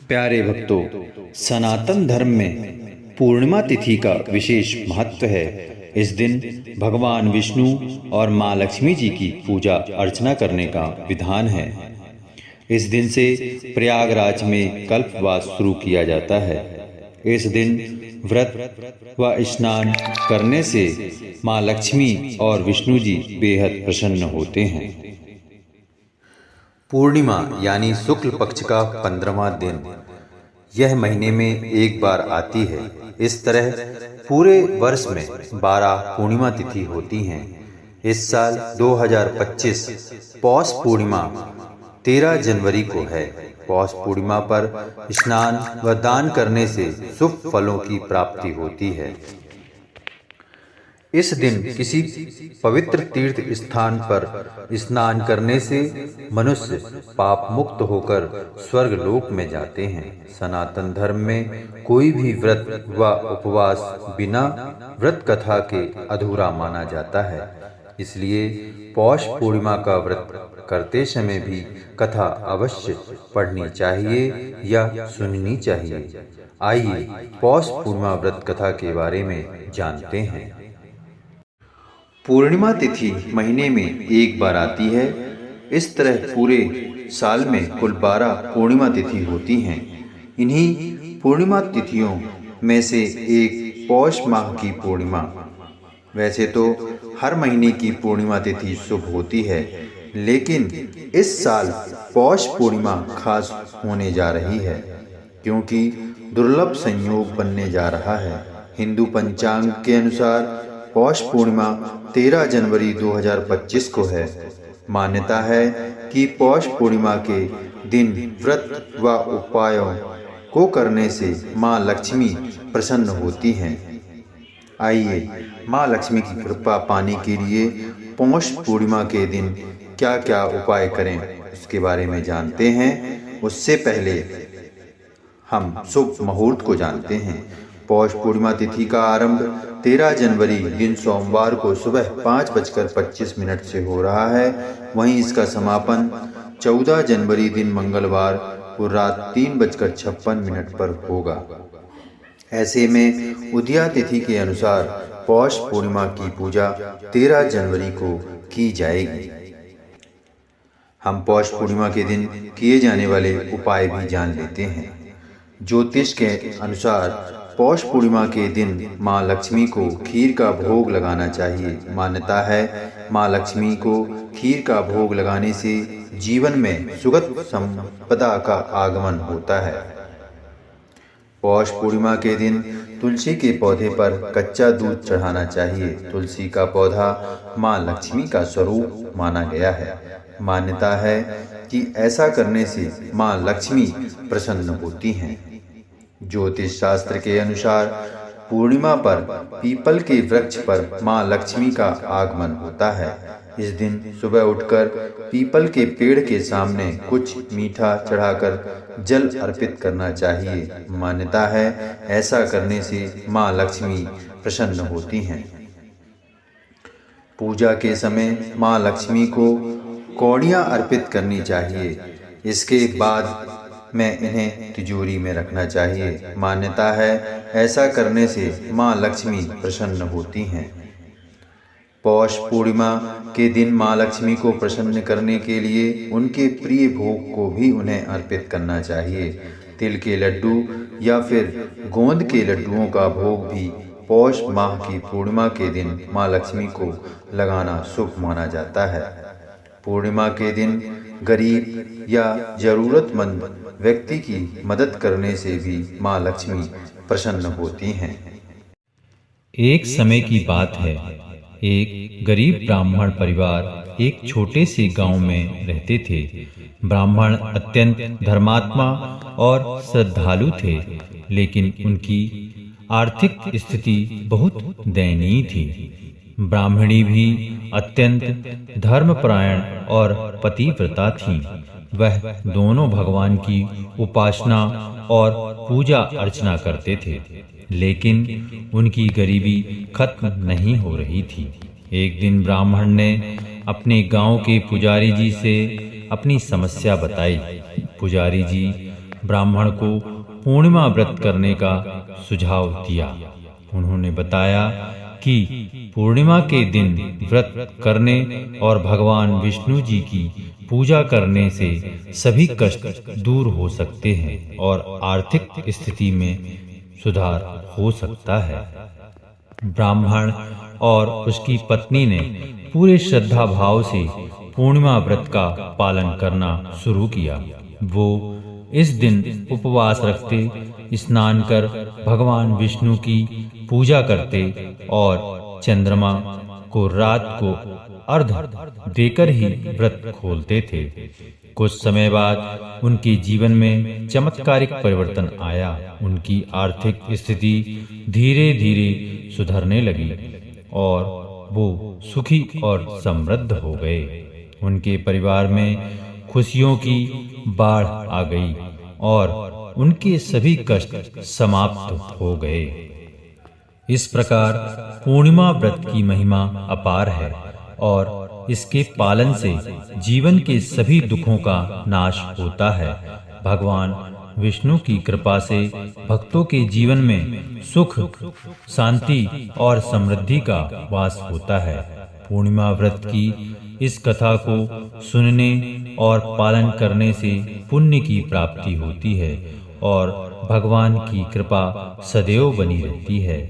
प्यारे भक्तों, सनातन धर्म में पूर्णिमा तिथि का विशेष महत्व है। इस दिन भगवान विष्णु और माँ लक्ष्मी जी की पूजा अर्चना करने का विधान है। इस दिन से प्रयागराज में कल्पवास शुरू किया जाता है। इस दिन व्रत व स्नान करने से माँ लक्ष्मी और विष्णु जी बेहद प्रसन्न होते हैं। पूर्णिमा यानी शुक्ल पक्ष का 15वां दिन यह महीने में एक बार आती है। इस तरह पूरे वर्ष में 12 पूर्णिमा तिथि होती हैं। इस साल 2025 पौष पूर्णिमा 13 जनवरी को है। पौष पूर्णिमा पर स्नान व दान करने से शुभ फलों की प्राप्ति होती है। इस दिन किसी पवित्र तीर्थ स्थान पर स्नान करने से मनुष्य पाप मुक्त होकर स्वर्ग लोक में जाते हैं। सनातन धर्म में कोई भी व्रत व उपवास बिना व्रत कथा के अधूरा माना जाता है। इसलिए पौष पूर्णिमा का व्रत करते समय भी कथा अवश्य पढ़नी चाहिए या सुननी चाहिए। आइए पौष पूर्णिमा व्रत कथा के बारे में जानते हैं। पूर्णिमा तिथि महीने में एक बार आती है। इस तरह पूरे साल में कुल 12 पूर्णिमा तिथि होती हैं। इन्हीं पूर्णिमा तिथियों में से एक पौष माह की पूर्णिमा। वैसे तो हर महीने की पूर्णिमा तिथि शुभ होती है, लेकिन इस साल पौष पूर्णिमा खास होने जा रही है, क्योंकि दुर्लभ संयोग बनने जा रहा है। हिंदू पंचांग के अनुसार पौष पूर्णिमा 13 जनवरी 2025 को है। मान्यता है कि पौष पूर्णिमा के दिन व्रत व उपायों को करने से माँ लक्ष्मी प्रसन्न होती हैं। आइए माँ लक्ष्मी की कृपा पाने के लिए पौष पूर्णिमा के दिन क्या क्या उपाय करें इसके बारे में जानते हैं। उससे पहले हम शुभ मुहूर्त को जानते हैं। पौष पूर्णिमा तिथि का आरंभ 13 जनवरी दिन सोमवार को सुबह 5:25 से हो रहा है। वहीं इसका समापन 14 जनवरी दिन मंगलवार को रात 3:56 पर होगा। ऐसे में उदया तिथि के अनुसार पौष पूर्णिमा की पूजा 13 जनवरी को की जाएगी। हम पौष पूर्णिमा के दिन किए जाने वाले उपाय भी जान लेते हैं। ज्योतिष के अनुसार पौष पूर्णिमा के दिन माँ लक्ष्मी को खीर का भोग लगाना चाहिए। मान्यता है माँ लक्ष्मी को खीर का भोग लगाने से जीवन में सुखद संपदा का आगमन होता है। पौष पूर्णिमा के दिन तुलसी के पौधे पर कच्चा दूध चढ़ाना चाहिए। तुलसी का पौधा माँ लक्ष्मी का स्वरूप माना गया है। मान्यता है कि ऐसा करने से माँ लक्ष्मी प्रसन्न होती हैं। ज्योतिष शास्त्र के अनुसार पूर्णिमा पर पीपल के वृक्ष पर माँ लक्ष्मी का आगमन होता है। इस दिन सुबह उठकर पीपल के पेड़ के सामने कुछ मीठा चढ़ाकर जल अर्पित करना चाहिए। मान्यता है ऐसा करने से माँ लक्ष्मी प्रसन्न होती हैं। पूजा के समय माँ लक्ष्मी को कौड़ियाँ अर्पित करनी चाहिए। इसके बाद में इन्हें तिजोरी में रखना चाहिए। मान्यता है ऐसा करने से माँ लक्ष्मी प्रसन्न होती हैं। पौष पूर्णिमा के दिन माँ लक्ष्मी को प्रसन्न करने के लिए उनके प्रिय भोग को भी उन्हें अर्पित करना चाहिए। तिल के लड्डू या फिर गोंद के लड्डुओं का भोग भी पौष माह की पूर्णिमा के दिन माँ लक्ष्मी को लगाना शुभ माना जाता है। पूर्णिमा के दिन गरीब या जरूरतमंद व्यक्ति की मदद करने से भी माँ लक्ष्मी प्रसन्न होती हैं। एक समय की बात है, एक गरीब ब्राह्मण परिवार एक छोटे से गांव में रहते थे। ब्राह्मण अत्यंत धर्मात्मा और श्रद्धालु थे, लेकिन उनकी आर्थिक स्थिति बहुत दयनीय थी। ब्राह्मणी भी अत्यंत धर्मपरायण और पतिव्रता थीं। वह दोनों भगवान की उपासना और पूजा अर्चना करते थे, लेकिन उनकी गरीबी खत्म नहीं हो रही थी। एक दिन ब्राह्मण ने अपने गांव के पुजारी जी से अपनी समस्या बताई। पुजारी जी ब्राह्मण को पूर्णिमा व्रत करने का सुझाव दिया। उन्होंने बताया कि पूर्णिमा के दिन व्रत करने और भगवान विष्णु जी की पूजा करने से सभी कष्ट दूर हो सकते हैं और आर्थिक स्थिति में सुधार हो सकता है। ब्राह्मण और उसकी पत्नी ने पूरे श्रद्धा भाव से पूर्णिमा व्रत का पालन करना शुरू किया। वो इस दिन उपवास रखते, स्नान कर भगवान विष्णु की पूजा करते और चंद्रमा को रात को अर्घ्य देकर ही व्रत खोलते थे। कुछ समय बाद उनके जीवन में चमत्कारिक परिवर्तन आया। उनकी आर्थिक स्थिति धीरे धीरे सुधरने लगी और वो सुखी और समृद्ध हो गए। उनके परिवार में खुशियों की बाढ़ आ गई और उनके सभी कष्ट समाप्त हो गए। इस प्रकार पूर्णिमा व्रत की महिमा अपार है और इसके पालन से जीवन के सभी दुखों का नाश होता है। भगवान विष्णु की कृपा से भक्तों के जीवन में सुख, शांति और समृद्धि का वास होता है। पूर्णिमा व्रत की इस कथा को सुनने और पालन करने से पुण्य की प्राप्ति होती है और भगवान की कृपा सदैव बनी रहती है।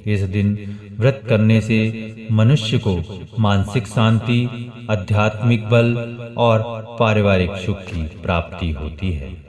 इस दिन व्रत करने से मनुष्य को मानसिक शांति, आध्यात्मिक बल और पारिवारिक सुख की प्राप्ति होती है।